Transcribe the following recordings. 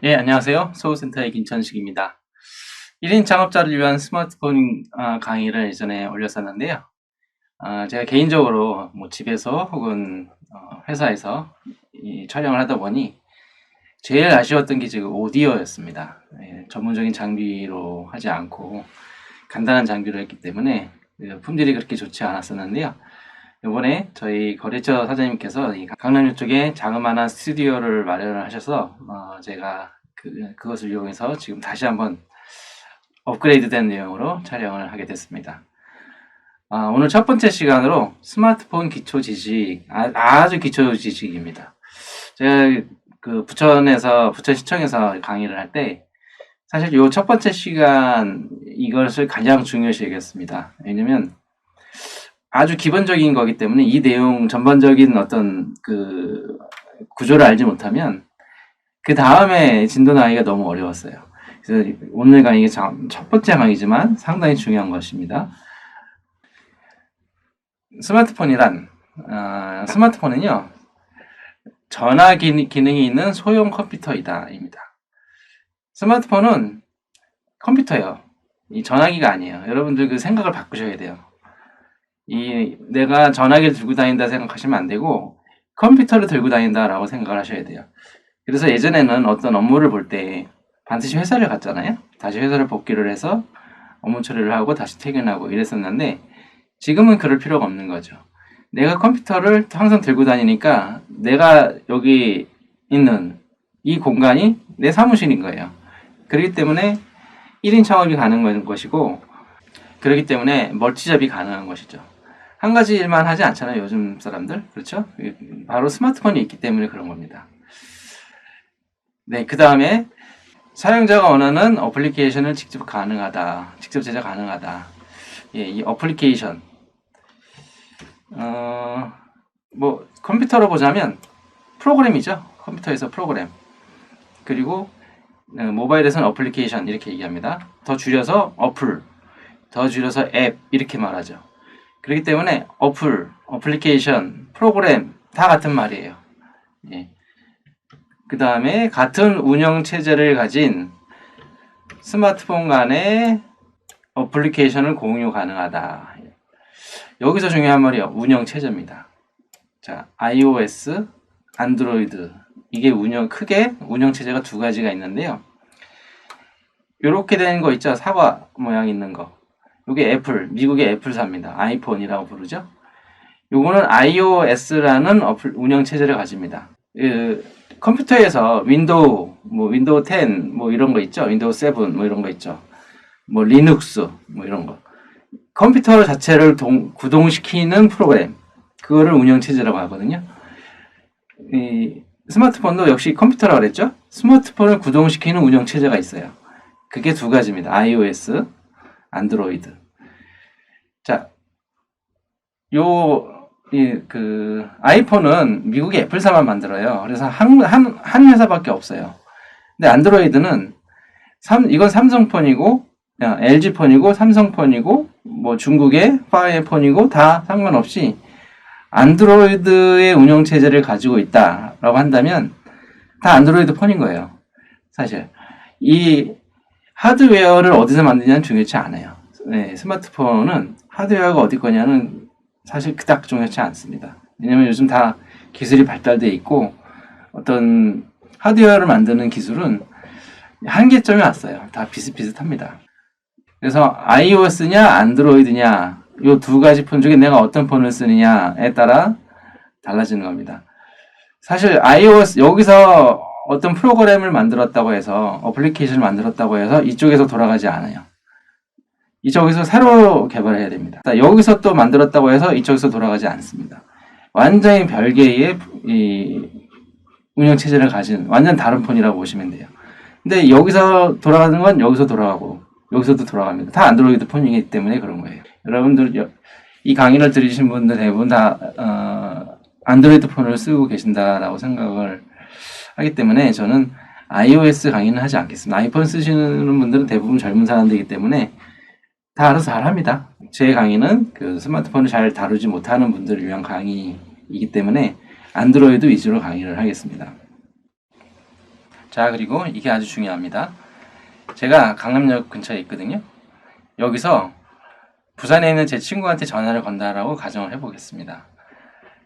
예, 안녕하세요. 서울센터의 김천식입니다. 1인 창업자를 위한 스마트폰 강의를 예전에 올렸었는데요. 제가 개인적으로 뭐 집에서 혹은 회사에서 촬영을 하다 보니 제일 아쉬웠던 게 지금 오디오였습니다. 예, 전문적인 장비로 하지 않고 간단한 장비로 했기 때문에 품질이 그렇게 좋지 않았었는데요. 이번에 저희 거래처 사장님께서 이 강남역 쪽에 자그마한 스튜디오를 마련을 하셔서 제가 그것을 이용해서 지금 다시 한번 업그레이드된 내용으로 촬영을 하게 됐습니다. 오늘 첫 번째 시간으로 스마트폰 기초 지식, 아주 기초 지식입니다. 제가 부천시청에서 강의를 할 때 사실 요 첫 번째 시간 이것을 가장 중요시 여겼습니다. 왜냐면 아주 기본적인 거기 때문에 이 내용 전반적인 어떤 구조를 알지 못하면 그 다음에 진도 나가기가 너무 어려웠어요. 그래서 오늘 강의가 첫 번째 강의지만 상당히 중요한 것입니다. 스마트폰은요, 전화 기능이 있는 소형 컴퓨터이다. 입니다. 스마트폰은 컴퓨터예요. 이 전화기가 아니에요. 여러분들 그 생각을 바꾸셔야 돼요. 내가 전화기를 들고 다닌다 생각하시면 안 되고 컴퓨터를 들고 다닌다라고 생각을 하셔야 돼요. 그래서 예전에는 어떤 업무를 볼 때 반드시 회사를 갔잖아요. 다시 회사를 복귀를 해서 업무 처리를 하고 다시 퇴근하고 이랬었는데 지금은 그럴 필요가 없는 거죠. 내가 컴퓨터를 항상 들고 다니니까 내가 여기 있는 이 공간이 내 사무실인 거예요. 그렇기 때문에 1인 창업이 가능한 것이고 그렇기 때문에 멀티잡이 가능한 것이죠. 한 가지 일만 하지 않잖아요. 요즘 사람들. 그렇죠? 바로 스마트폰이 있기 때문에 그런 겁니다. 네, 그 다음에 사용자가 원하는 어플리케이션을 직접 제작 가능하다. 예, 이 어플리케이션. 뭐 컴퓨터로 보자면 프로그램이죠. 컴퓨터에서 프로그램. 그리고 모바일에서는 어플리케이션 이렇게 얘기합니다. 더 줄여서 어플, 더 줄여서 앱 이렇게 말하죠. 그렇기 때문에 어플리케이션, 프로그램 다 같은 말이에요. 예. 그 다음에 같은 운영 체제를 가진 스마트폰 간의 어플리케이션을 공유 가능하다. 여기서 중요한 말이 운영 체제입니다. 자, iOS, 안드로이드 이게 크게 운영 체제가 두 가지가 있는데요. 이렇게 된 거 있죠? 사과 모양 있는 거. 이게 미국의 애플사입니다. 아이폰이라고 부르죠. 요거는 iOS라는 운영 체제를 가집니다. 컴퓨터에서 윈도우 10 이런 거 있죠. 윈도우 7 이런 거 있죠. 리눅스 이런 거. 컴퓨터 자체를 구동시키는 프로그램. 그거를 운영 체제라고 하거든요. 이 스마트폰도 역시 컴퓨터라고 그랬죠. 스마트폰을 구동시키는 운영 체제가 있어요. 그게 두 가지입니다. iOS, 안드로이드. 자, 아이폰은 미국의 애플사만 만들어요. 그래서 한 회사밖에 없어요. 근데 안드로이드는 이건 삼성폰이고, LG폰이고, 삼성폰이고, 중국의 파이폰이고 다 상관없이 안드로이드의 운영체제를 가지고 있다라고 한다면 다 안드로이드 폰인 거예요. 사실. 이 하드웨어를 어디서 만드냐는 중요치 않아요. 네, 스마트폰은 하드웨어가 어디 거냐는 사실 그닥 중요치 않습니다. 왜냐면 요즘 다 기술이 발달되어 있고 어떤 하드웨어를 만드는 기술은 한계점이 왔어요. 다 비슷비슷합니다. 그래서 iOS냐 안드로이드냐 이 두 가지 폰 중에 내가 어떤 폰을 쓰느냐에 따라 달라지는 겁니다. 사실 iOS 여기서 어떤 프로그램을 만들었다고 해서 어플리케이션을 만들었다고 해서 이쪽에서 돌아가지 않아요. 이쪽에서 새로 개발해야 됩니다. 여기서 또 만들었다고 해서 이쪽에서 돌아가지 않습니다. 완전히 별개의 운영 체제를 가진 완전 다른 폰이라고 보시면 돼요. 근데 여기서 돌아가는 건 여기서 돌아가고 여기서도 돌아갑니다. 다 안드로이드 폰이기 때문에 그런 거예요. 여러분들 이 강의를 들으신 분들 대부분 다 안드로이드 폰을 쓰고 계신다라고 생각을 하기 때문에 저는 iOS 강의는 하지 않겠습니다. 아이폰 쓰시는 분들은 대부분 젊은 사람들이기 때문에 다 알아서 잘 합니다. 제 강의는 스마트폰을 잘 다루지 못하는 분들을 위한 강의이기 때문에 안드로이드 위주로 강의를 하겠습니다. 자, 그리고 이게 아주 중요합니다. 제가 강남역 근처에 있거든요. 여기서 부산에 있는 제 친구한테 전화를 건다라고 가정을 해보겠습니다.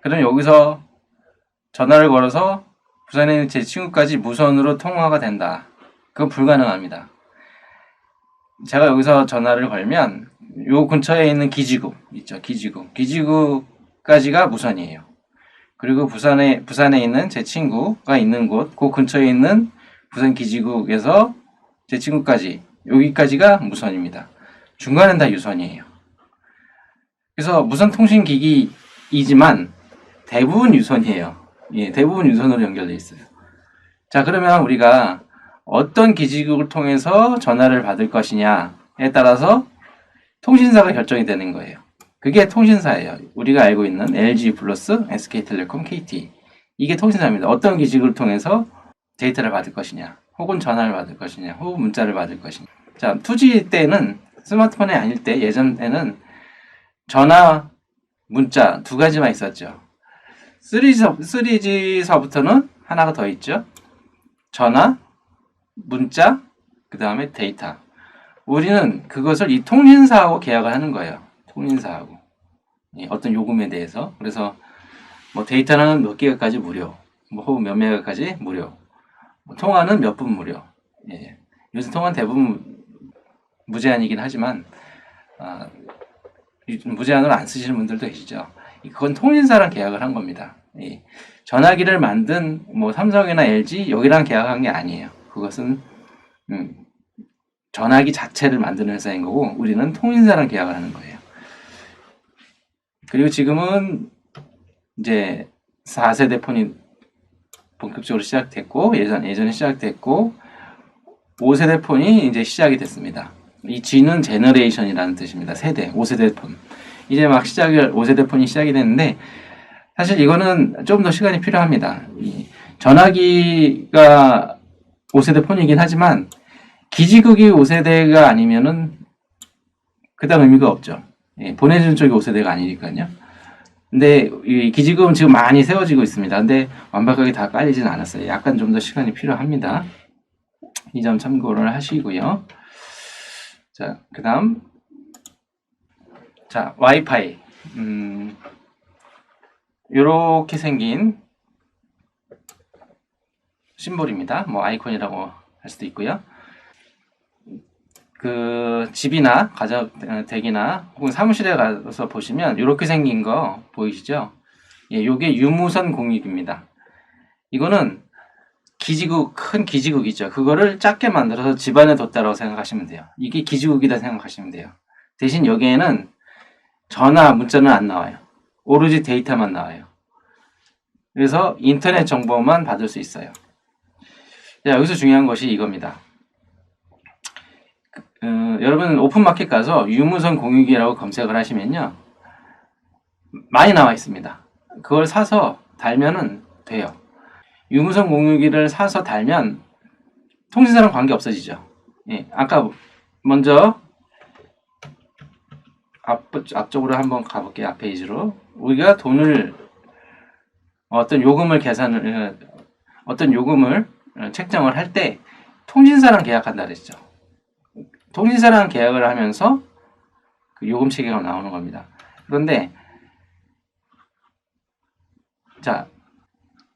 그럼 여기서 전화를 걸어서 부산에 있는 제 친구까지 무선으로 통화가 된다. 그건 불가능합니다. 제가 여기서 전화를 걸면 요 근처에 있는 기지국 있죠. 기지국까지가 무선이에요. 그리고 부산에 있는 제 친구가 있는 곳, 그 근처에 있는 부산 기지국에서 제 친구까지 여기까지가 무선입니다. 중간은 다 유선이에요. 그래서 무선 통신 기기이지만 대부분 유선이에요. 예, 대부분 유선으로 연결되어 있어요. 자, 그러면 우리가 어떤 기지국을 통해서 전화를 받을 것이냐에 따라서 통신사가 결정이 되는 거예요. 그게 통신사예요. 우리가 알고 있는 LG 플러스 SK텔레콤, KT. 이게 통신사입니다. 어떤 기지국을 통해서 데이터를 받을 것이냐, 혹은 전화를 받을 것이냐, 혹은 문자를 받을 것이냐. 자, 2G 때는, 스마트폰이 아닐 때, 예전에는 전화, 문자 두 가지만 있었죠. 3G서부터는 하나가 더 있죠. 전화, 문자, 그 다음에 데이터. 우리는 그것을 이 통신사하고 계약을 하는 거예요. 통신사하고. 어떤 요금에 대해서. 그래서 뭐 데이터는 몇 기가까지 무료, 뭐 혹은 몇 메가까지 무료, 뭐 통화는 몇 분 무료. 예. 요새 통화는 대부분 무제한이긴 하지만 무제한으로 안 쓰시는 분들도 계시죠. 그건 통신사랑 계약을 한 겁니다. 예. 전화기를 만든 뭐 삼성이나 LG 여기랑 계약한 게 아니에요. 그것은 전화기 자체를 만드는 회사인 거고 우리는 통신사랑 계약을 하는 거예요. 그리고 지금은 이제 4세대 폰이 본격적으로 시작됐고 예전에 시작됐고 5세대 폰이 이제 시작이 됐습니다. 이 G는 제너레이션이라는 뜻입니다. 세대, 5세대 폰. 이제 막 5세대 폰이 시작이 됐는데 사실 이거는 좀 더 시간이 필요합니다. 전화기가 5세대 폰이긴 하지만 기지국이 5세대가 아니면은 그다음 의미가 없죠. 예, 보내주는 쪽이 5세대가 아니니까요. 근데 이 기지국은 지금 많이 세워지고 있습니다. 근데 완벽하게 다 깔리지는 않았어요. 약간 좀 더 시간이 필요합니다. 이 점 참고를 하시고요. 자, 그 다음. 자, 와이파이. 요렇게 생긴 심볼입니다. 뭐 아이콘이라고 할 수도 있고요. 그 집이나 가정댁이나 혹은 사무실에 가서 보시면 이렇게 생긴 거 보이시죠? 예, 요게 유무선 공유기입니다. 이거는 기지국, 큰 기지국이죠. 그거를 작게 만들어서 집안에 뒀다라고 생각하시면 돼요. 이게 기지국이다 생각하시면 돼요. 대신 여기에는 전화, 문자는 안 나와요. 오로지 데이터만 나와요. 그래서 인터넷 정보만 받을 수 있어요. 자, 여기서 중요한 것이 이겁니다. 여러분 오픈마켓 가서 유무선 공유기라고 검색을 하시면요. 많이 나와 있습니다. 그걸 사서 달면은 돼요. 유무선 공유기를 사서 달면 통신사랑 관계 없어지죠. 예, 아까 먼저 앞쪽으로 한번 가볼게요. 앞 페이지로. 우리가 돈을 어떤 요금을 책정을 할 때 통신사랑 계약한다 그랬죠. 통신사랑 계약을 하면서 그 요금 체계가 나오는 겁니다. 그런데 자,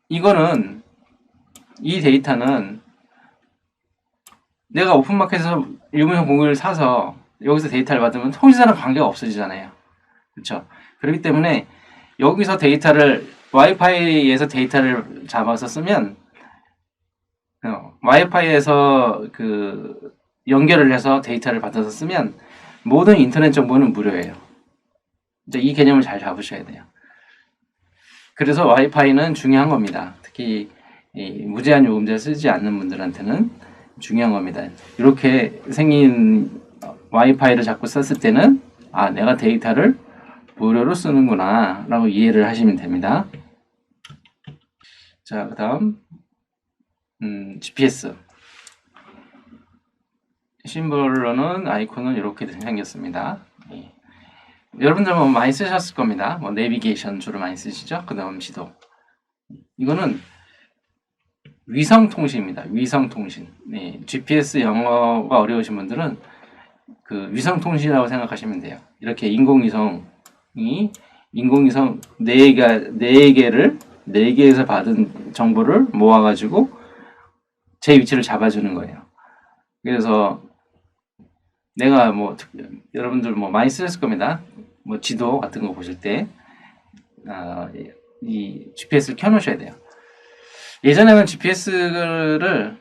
이거는 이 데이터는 내가 오픈마켓에서 유무선 공유를 사서 여기서 데이터를 받으면 통신사랑 관계가 없어지잖아요. 그렇죠? 그렇기 때문에 여기서 와이파이에서 데이터를 잡아서 쓰면 와이파이에서 그 연결을 해서 데이터를 받아서 쓰면 모든 인터넷 정보는 무료예요. 이제 이 개념을 잘 잡으셔야 돼요. 그래서 와이파이는 중요한 겁니다. 특히 무제한 요금제 쓰지 않는 분들한테는 중요한 겁니다. 이렇게 생긴 와이파이를 자꾸 썼을 때는 내가 데이터를 무료로 쓰는구나 라고 이해를 하시면 됩니다. 자, 그 다음 GPS 심볼로는 아이콘은 이렇게 생겼습니다. 예. 여러분들 뭐 많이 쓰셨을 겁니다. 뭐 내비게이션 주로 많이 쓰시죠? 그 다음 지도. 이거는 위성통신입니다. 위성통신. 네, GPS 영어가 어려우신 분들은 그 위성통신이라고 생각하시면 돼요. 이렇게 인공위성 4개에서 받은 정보를 모아가지고 제 위치를 잡아주는 거예요. 그래서 내가 뭐 여러분들 뭐 많이 쓰셨을 겁니다. 뭐 지도 같은 거 보실 때 이 GPS를 켜놓으셔야 돼요. 예전에는 GPS를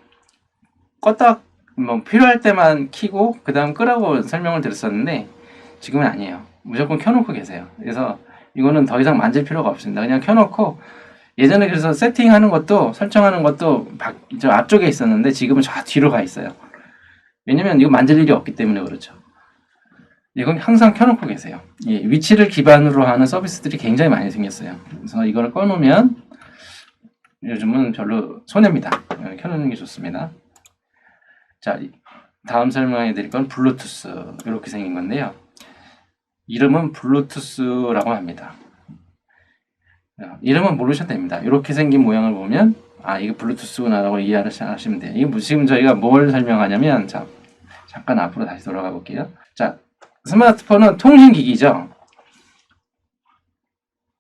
껐다 뭐 필요할 때만 켜고 그 다음 끄라고 설명을 드렸었는데 지금은 아니에요. 무조건 켜놓고 계세요. 그래서 이거는 더 이상 만질 필요가 없습니다. 그냥 켜놓고 예전에 그래서 세팅하는 것도 설정하는 것도 저 앞쪽에 있었는데 지금은 저 뒤로 가 있어요. 왜냐면 이거 만질 일이 없기 때문에 그렇죠. 이건 항상 켜놓고 계세요. 예, 위치를 기반으로 하는 서비스들이 굉장히 많이 생겼어요. 그래서 이걸 꺼놓으면 요즘은 별로 손해입니다. 켜놓는 게 좋습니다. 자, 다음 설명해 드릴 건 블루투스 이렇게 생긴 건데요. 이름은 블루투스라고 합니다. 이름은 모르셔도 됩니다. 이렇게 생긴 모양을 보면 이게 블루투스구나 라고 이해하시면 돼요. 이게 지금 저희가 뭘 설명하냐면 잠깐 앞으로 다시 돌아가 볼게요. 자, 스마트폰은 통신기기죠.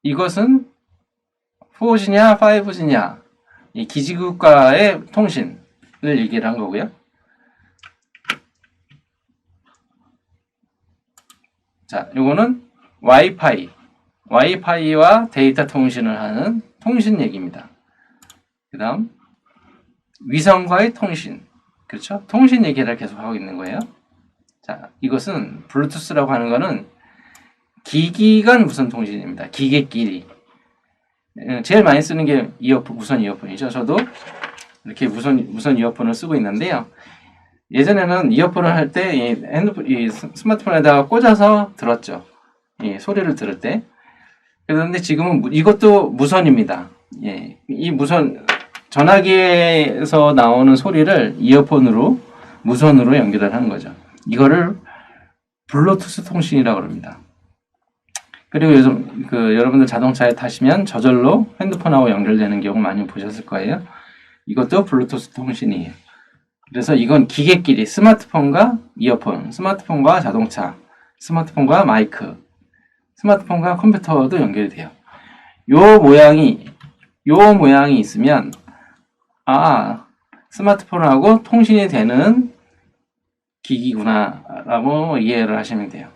이것은 4G냐 5G냐 이 기지국가의 통신을 얘기를 한 거고요. 자, 요거는 와이파이와 데이터 통신을 하는 통신 얘기입니다. 그 다음 위성과의 통신, 그렇죠? 통신 얘기를 계속 하고 있는 거예요. 자, 이것은 블루투스라고 하는 거는 기기 간 무선 통신입니다. 기계끼리. 제일 많이 쓰는 게 무선 이어폰이죠. 저도 이렇게 무선 이어폰을 쓰고 있는데요. 예전에는 이어폰을 할 때 이 스마트폰에다가 꽂아서 들었죠. 소리를 들을 때. 그런데 지금은 이것도 무선입니다. 예, 이 전화기에서 나오는 소리를 이어폰으로 무선으로 연결을 하는 거죠. 이거를 블루투스 통신이라고 합니다. 그리고 요즘 여러분들 자동차에 타시면 저절로 핸드폰하고 연결되는 경우 많이 보셨을 거예요. 이것도 블루투스 통신이에요. 그래서 이건 기계끼리 스마트폰과 이어폰, 스마트폰과 자동차, 스마트폰과 마이크, 스마트폰과 컴퓨터도 연결이 돼요. 요 모양이 있으면 스마트폰하고 통신이 되는 기기구나 라고 이해를 하시면 돼요.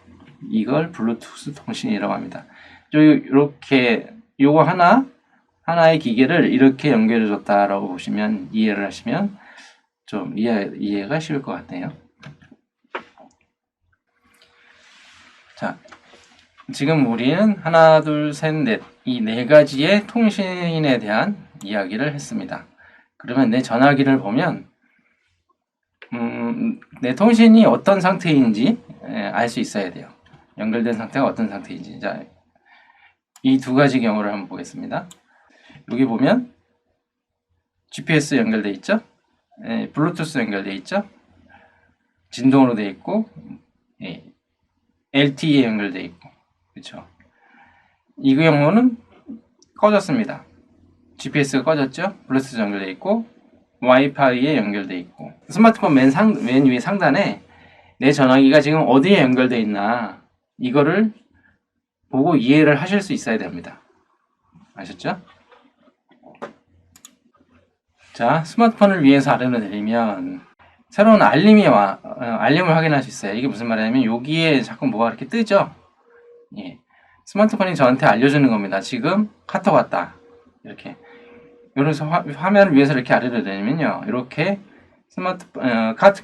이걸 블루투스 통신이라고 합니다. 이렇게 요거 하나의 기계를 이렇게 연결해 줬다라고 보시면 이해를 하시면 좀 이해가 쉬울 것 같네요. 자, 지금 우리는 하나, 둘, 셋, 넷 이 네 가지의 통신에 대한 이야기를 했습니다. 그러면 내 전화기를 보면 내 통신이 어떤 상태인지 알 수 있어야 돼요. 연결된 상태가 어떤 상태인지. 자, 이 두 가지 경우를 한번 보겠습니다. 여기 보면 GPS 연결돼 있죠? 블루투스 연결돼 있죠? 진동으로 돼 있고 LTE에 연결돼 있고, 그렇죠? 이 경우는 꺼졌습니다. GPS가 꺼졌죠? 블루투스 연결돼 있고 와이파이에 연결돼 있고, 스마트폰 맨 위에 상단에 내 전화기가 지금 어디에 연결돼 있나 이거를 보고 이해를 하실 수 있어야 됩니다. 아셨죠? 자, 스마트폰을 위해서 알림을 드리면 새로운 알림을 확인할 수 있어요. 이게 무슨 말이냐면 여기에 자꾸 뭐가 이렇게 뜨죠? 예. 스마트폰이 저한테 알려주는 겁니다. 지금 카톡 왔다. 이렇게. 그래서 화면을 위해서 이렇게 알림을 드리면요. 이렇게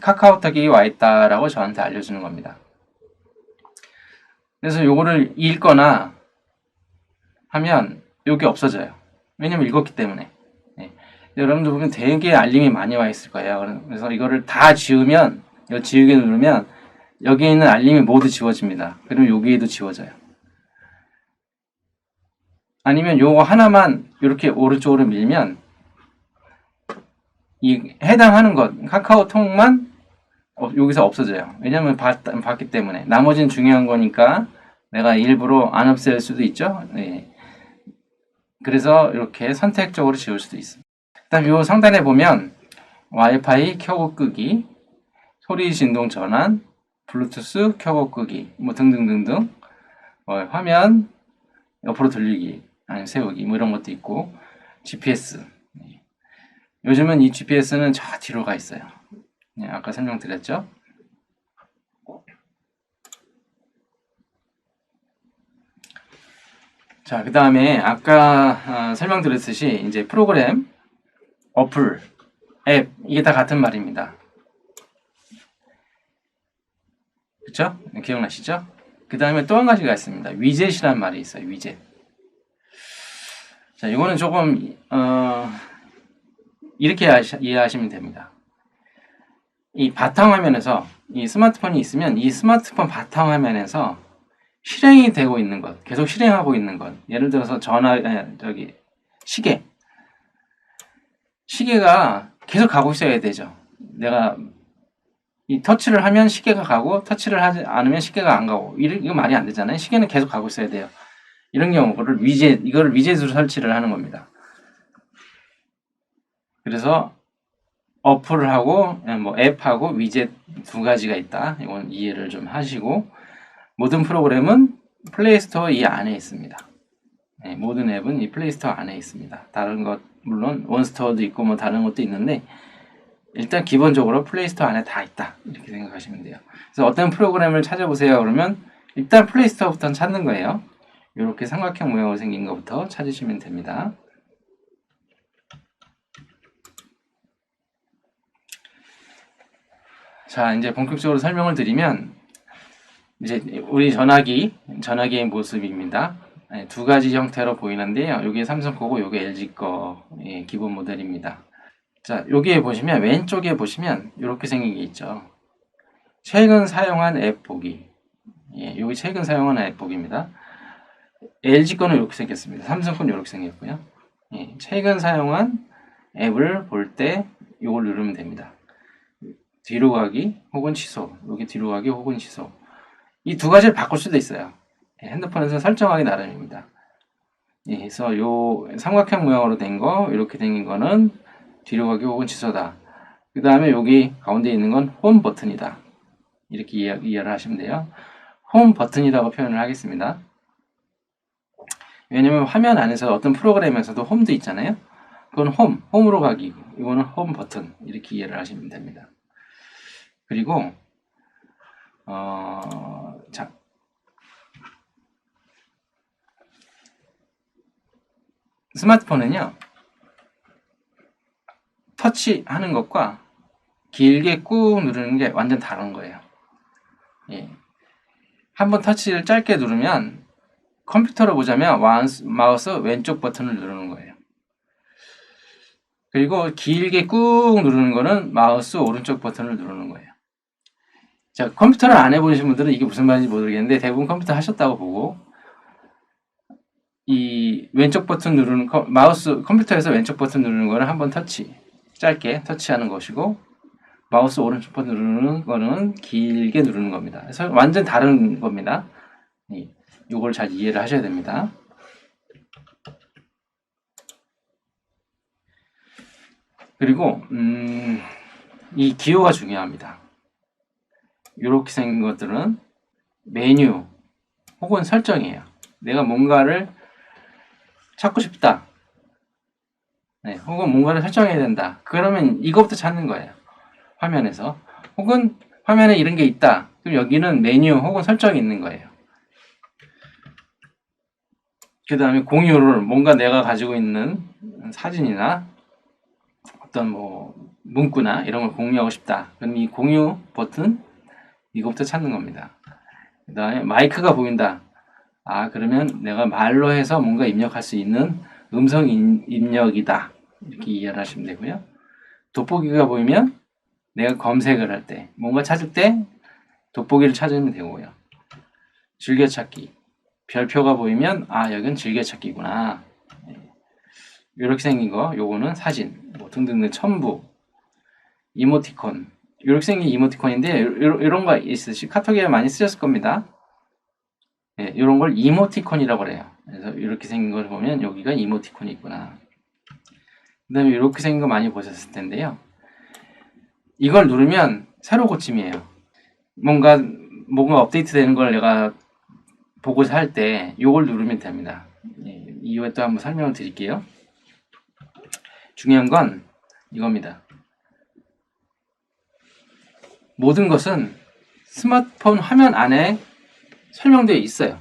카카오톡이 와 있다라고 저한테 알려주는 겁니다. 그래서 요거를 읽거나 하면 여기 없어져요. 왜냐면 읽었기 때문에. 여러분들 보면 되게 알림이 많이 와 있을 거예요. 그래서 이거를 다 지우면, 이거 지우개 누르면 여기에 있는 알림이 모두 지워집니다. 그리고 여기에도 지워져요. 아니면 요거 하나만 이렇게 오른쪽으로 밀면 이 해당하는 것, 카카오톡만 여기서 없어져요. 왜냐면 봤기 때문에. 나머지는 중요한 거니까 내가 일부러 안 없앨 수도 있죠. 네. 그래서 이렇게 선택적으로 지울 수도 있습니다. 그다음 요 상단에 보면 와이파이 켜고 끄기, 소리 진동 전환, 블루투스 켜고 끄기, 뭐 등등등등, 화면 옆으로 돌리기, 아니면 세우기, 뭐 이런 것도 있고, GPS. 요즘은 이 GPS는 저 뒤로 가 있어요. 아까 설명드렸죠? 자, 그 다음에 아까 설명드렸듯이 이제 프로그램, 어플, 앱 이게 다 같은 말입니다. 그쵸? 기억나시죠? 그 다음에 또 한 가지가 있습니다. 위젯이라는 말이 있어요. 위젯. 자, 이거는 조금 이렇게 이해하시면 됩니다. 이 바탕화면에서 이 스마트폰이 있으면 이 스마트폰 바탕화면에서 실행이 되고 있는 것, 계속 실행하고 있는 것. 예를 들어서 시계가 계속 가고 있어야 되죠. 내가 이 터치를 하면 시계가 가고 터치를 하지 않으면 시계가 안 가고 이거 말이 안 되잖아요. 시계는 계속 가고 있어야 돼요. 이런 경우를 이거를 위젯으로 설치를 하는 겁니다. 그래서 어플을 하고 뭐 앱하고 위젯 두 가지가 있다. 이건 이해를 좀 하시고 모든 프로그램은 플레이스토어 이 안에 있습니다. 네, 모든 앱은 이 플레이스토어 안에 있습니다. 다른 것 물론 원스토어도 있고 뭐 다른 것도 있는데 일단 기본적으로 플레이스토어 안에 다 있다. 이렇게 생각하시면 돼요. 그래서 어떤 프로그램을 찾아보세요. 그러면 일단 플레이스토어부터 찾는 거예요. 이렇게 삼각형 모양으로 생긴 것부터 찾으시면 됩니다. 자, 이제 본격적으로 설명을 드리면 이제 우리 전화기의 모습입니다. 네, 두 가지 형태로 보이는데요. 이게 삼성 거고 이게 LG 거 기본 모델입니다. 자, 여기에 보시면 왼쪽에 보시면 이렇게 생긴 게 있죠. 최근 사용한 앱 보기. 여기 최근 사용한 앱 보기입니다. LG 거는 이렇게 생겼습니다. 삼성 거는 이렇게 생겼고요. 최근 사용한 앱을 볼 때 이걸 누르면 됩니다. 뒤로 가기 혹은 취소. 여기 뒤로 가기 혹은 취소. 이 두 가지를 바꿀 수도 있어요. 핸드폰에서 설정하기 나름입니다. 그래서 요 삼각형 모양으로 된 거, 이렇게 생긴 거는 뒤로 가기 혹은 취소다. 그 다음에 여기 가운데 있는 건 홈 버튼이다. 이렇게 이해를 하시면 돼요. 홈 버튼이라고 표현을 하겠습니다. 왜냐면 화면 안에서 어떤 프로그램에서도 홈도 있잖아요. 그건 홈으로 가기. 이거는 홈 버튼. 이렇게 이해를 하시면 됩니다. 그리고 자, 스마트폰은요, 터치하는 것과 길게 꾹 누르는 게 완전 다른 거예요. 한번 터치를 짧게 누르면 컴퓨터로 보자면 마우스 왼쪽 버튼을 누르는 거예요. 그리고 길게 꾹 누르는 거는 마우스 오른쪽 버튼을 누르는 거예요. 자, 컴퓨터를 안 해보신 분들은 이게 무슨 말인지 모르겠는데 대부분 컴퓨터 하셨다고 보고 이 왼쪽 버튼 누르는 마우스 컴퓨터에서 왼쪽 버튼 누르는 거는 한번 짧게 터치하는 것이고 마우스 오른쪽 버튼 누르는 거는 길게 누르는 겁니다. 그래서 완전 다른 겁니다. 이걸 잘 이해를 하셔야 됩니다. 그리고 이 기호가 중요합니다. 이렇게 생긴 것들은 메뉴 혹은 설정이에요. 내가 뭔가를 찾고 싶다. 혹은 뭔가를 설정해야 된다. 그러면 이것부터 찾는 거예요. 화면에서. 혹은 화면에 이런 게 있다. 그럼 여기는 메뉴 혹은 설정이 있는 거예요. 그 다음에 공유를 뭔가 내가 가지고 있는 사진이나 어떤 뭐 문구나 이런 걸 공유하고 싶다. 그럼 이 공유 버튼 이것부터 찾는 겁니다. 그 다음에 마이크가 보인다. 그러면 내가 말로 해서 뭔가 입력할 수 있는 음성 입력이다. 이렇게 이해를 하시면 되고요. 돋보기가 보이면 내가 검색을 할 때, 뭔가 찾을 때 돋보기를 찾으면 되고요. 즐겨찾기. 별표가 보이면 여긴 즐겨찾기구나. 이렇게 생긴 거, 요거는 사진, 뭐 등등등 첨부, 이모티콘. 이렇게 생긴 이모티콘인데 이런 거 있으시 카톡에 많이 쓰셨을 겁니다. 이런 걸 이모티콘이라고 그래요. 그래서 이렇게 생긴 걸 보면 여기가 이모티콘이 있구나. 그 다음에 이렇게 생긴 거 많이 보셨을 텐데요. 이걸 누르면 새로 고침이에요. 뭔가 업데이트 되는 걸 내가 보고자 할 때 이걸 누르면 됩니다. 이후에 또 한번 설명을 드릴게요. 중요한 건 이겁니다. 모든 것은 스마트폰 화면 안에 설명되어 있어요.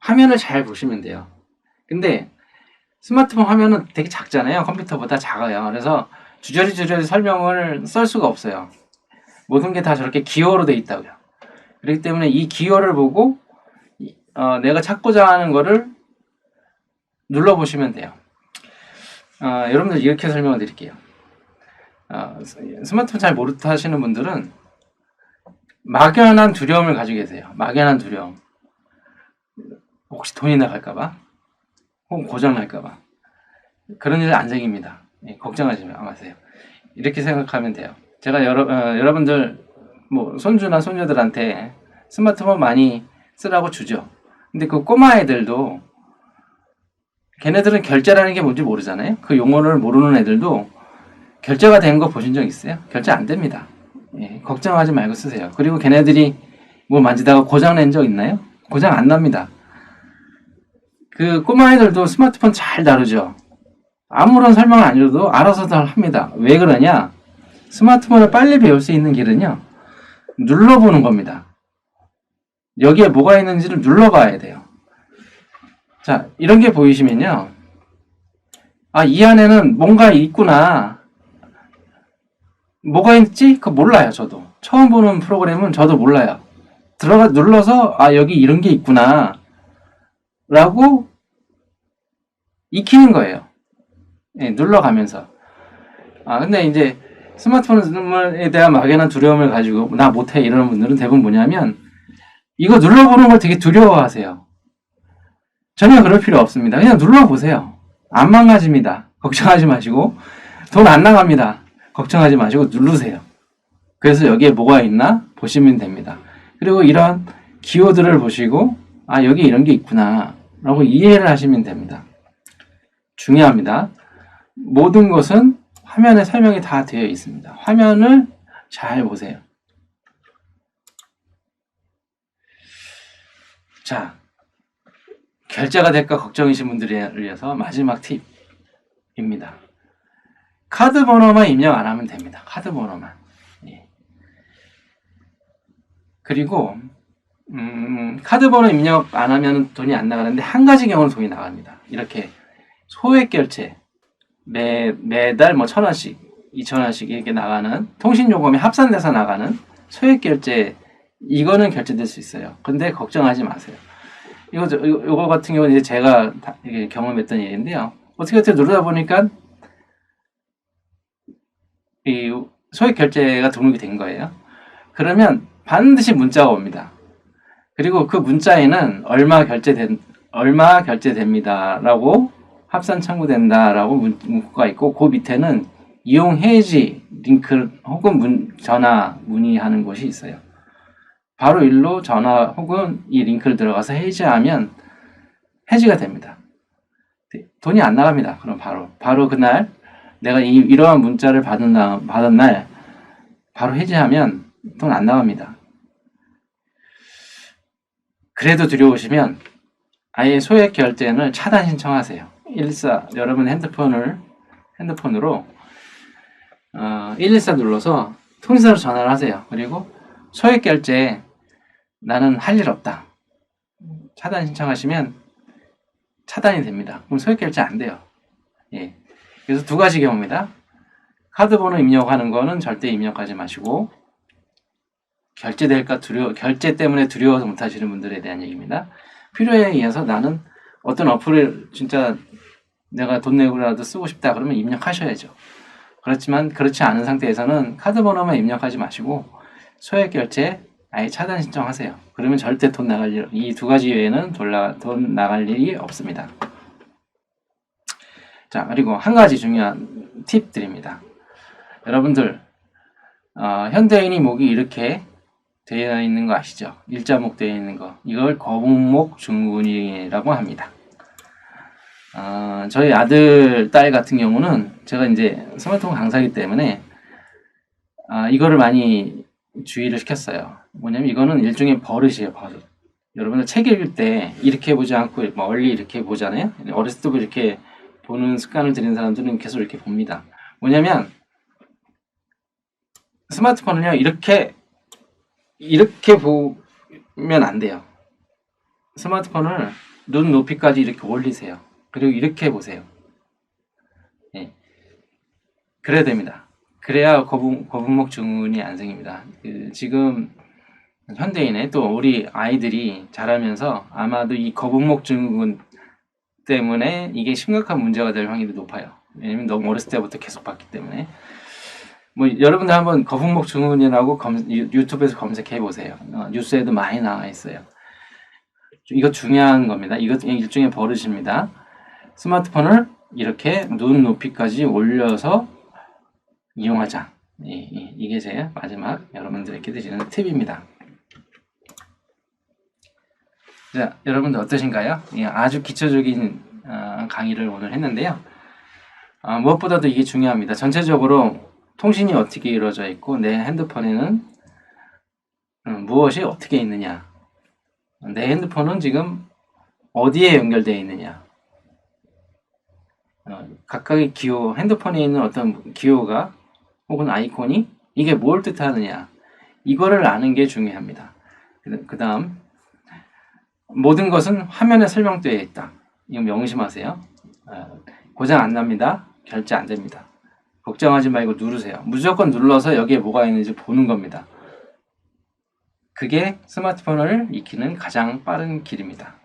화면을 잘 보시면 돼요. 근데 스마트폰 화면은 되게 작잖아요. 컴퓨터보다 작아요. 그래서 주저리 설명을 쓸 수가 없어요. 모든 게 다 저렇게 기호로 되어 있다고요. 그렇기 때문에 이 기호를 보고 내가 찾고자 하는 거를 눌러보시면 돼요. 여러분들 이렇게 설명을 드릴게요. 스마트폰 잘 모르시는 분들은 막연한 두려움을 가지고 계세요. 막연한 두려움. 혹시 돈이 나갈까봐? 혹은 고장날까봐? 그런 일 안 생깁니다. 걱정하지 마세요. 이렇게 생각하면 돼요. 제가 여러분들 손주나 손녀들한테 스마트폰 많이 쓰라고 주죠. 근데 그 꼬마 애들도 걔네들은 결제라는 게 뭔지 모르잖아요. 그 용어를 모르는 애들도 결제가 된 거 보신 적 있어요? 결제 안 됩니다. 걱정하지 말고 쓰세요. 그리고 걔네들이 뭘 만지다가 고장 낸 적 있나요? 고장 안 납니다. 그 꼬마 애들도 스마트폰 잘 다루죠. 아무런 설명을 안 줘도 알아서 다 합니다. 왜 그러냐? 스마트폰을 빨리 배울 수 있는 길은요, 눌러보는 겁니다. 여기에 뭐가 있는지를 눌러봐야 돼요. 자, 이런 게 보이시면요, 이 안에는 뭔가 있구나. 뭐가 있지? 그거 몰라요, 저도. 처음 보는 프로그램은 저도 몰라요. 눌러서, 여기 이런 게 있구나. 라고 익히는 거예요. 눌러가면서. 근데 이제 스마트폰에 대한 막연한 두려움을 가지고 나 못해 이러는 분들은 대부분 뭐냐면 이거 눌러보는 걸 되게 두려워하세요. 전혀 그럴 필요 없습니다. 그냥 눌러보세요. 안 망가집니다. 걱정하지 마시고 돈 안 나갑니다. 걱정하지 마시고 누르세요. 그래서 여기에 뭐가 있나 보시면 됩니다. 그리고 이런 기호들을 보시고 여기 이런 게 있구나 라고 이해를 하시면 됩니다. 중요합니다. 모든 것은 화면에 설명이 다 되어 있습니다. 화면을 잘 보세요. 자, 결제가 될까 걱정이신 분들을 위해서 마지막 팁입니다. 카드 번호만 입력 안 하면 됩니다. 카드 번호만. 그리고 카드 번호 입력 안 하면 돈이 안 나가는데 한 가지 경우는 돈이 나갑니다. 이렇게 소액 결제 매달 1,000원씩 2,000원씩 이렇게 나가는 통신요금이 합산돼서 나가는 소액 결제, 이거는 결제될 수 있어요. 근데 걱정하지 마세요. 이거 같은 경우는 이제 제가 이게 경험했던 일인데요. 어떻게 누르다 보니까 이 소액 결제가 등록이 된 거예요. 그러면 반드시 문자가 옵니다. 그리고 그 문자에는 얼마 결제됩니다라고 합산 청구된다라고 문구가 있고, 그 밑에는 이용 해지 링크 혹은 전화 문의하는 곳이 있어요. 바로 일로 전화 혹은 이 링크를 들어가서 해지하면 해지가 됩니다. 돈이 안 나갑니다. 그럼 바로 그날 내가 이러한 문자를 받은 날 바로 해지하면 돈 안 나갑니다. 그래도 두려우시면 아예 소액 결제는 차단 신청하세요. 여러분 핸드폰으로 114 눌러서 통신사로 전화를 하세요. 그리고 소액 결제 나는 할 일 없다. 차단 신청하시면 차단이 됩니다. 그럼 소액 결제 안 돼요. 그래서 두 가지 경우입니다. 카드 번호 입력하는 거는 절대 입력하지 마시고, 결제 때문에 두려워서 못 하시는 분들에 대한 얘기입니다. 필요에 의해서 나는 어떤 어플을 진짜 내가 돈 내고라도 쓰고 싶다 그러면 입력하셔야죠. 그렇지만 그렇지 않은 상태에서는 카드 번호만 입력하지 마시고 소액 결제 아예 차단 신청하세요. 그러면 절대 이 두 가지 외에는 돈 나갈 일이 없습니다. 자, 그리고 한 가지 중요한 팁 드립니다. 여러분들 현대인이 목이 이렇게 되어 있는 거 아시죠? 일자목 되어 있는 거, 이걸 거북목 증후군이라고 합니다. 저희 아들, 딸 같은 경우는 제가 이제 스마트폰 강사이기 때문에 이거를 많이 주의를 시켰어요. 뭐냐면 이거는 일종의 버릇이에요, 버릇. 여러분들 책 읽을 때 이렇게 보지 않고 멀리 이렇게 보잖아요. 어렸을 때부터 이렇게 보는 습관을 들인 사람들은 계속 이렇게 봅니다. 뭐냐면 스마트폰을요, 이렇게 보면 안 돼요. 스마트폰을 눈 높이까지 이렇게 올리세요. 그리고 이렇게 보세요. 예. 그래야 됩니다. 그래야 거북목 증후군이 안 생깁니다. 지금 현대인의 또 우리 아이들이 자라면서 아마도 이 거북목 증후군 때문에 이게 심각한 문제가 될 확률이 높아요. 왜냐면 너무 어렸을 때부터 계속 봤기 때문에. 뭐 여러분들 한번 거북목 증후군이라고 유튜브에서 검색해 보세요. 뉴스에도 많이 나와 있어요. 이거 중요한 겁니다. 이거 일종의 버릇입니다. 스마트폰을 이렇게 눈 높이까지 올려서 이용하자. 이게 제 마지막 여러분들에게 드리는 팁입니다. 자, 여러분들 어떠신가요? 아주 기초적인 강의를 오늘 했는데요. 무엇보다도 이게 중요합니다. 전체적으로 통신이 어떻게 이루어져 있고 내 핸드폰에는 무엇이 어떻게 있느냐, 내 핸드폰은 지금 어디에 연결되어 있느냐, 각각의 기호, 핸드폰에 있는 어떤 기호가 혹은 아이콘이 이게 뭘 뜻하느냐, 이거를 아는 게 중요합니다. 그 다음 모든 것은 화면에 설명되어 있다. 이거 명심하세요. 고장 안 납니다. 결제 안 됩니다. 걱정하지 말고 누르세요. 무조건 눌러서 여기에 뭐가 있는지 보는 겁니다. 그게 스마트폰을 익히는 가장 빠른 길입니다.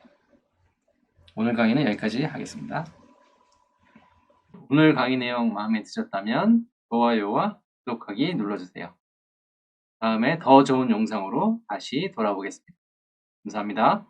오늘 강의는 여기까지 하겠습니다. 오늘 강의 내용 마음에 드셨다면 좋아요와 구독하기 눌러주세요. 다음에 더 좋은 영상으로 다시 돌아오겠습니다. 감사합니다.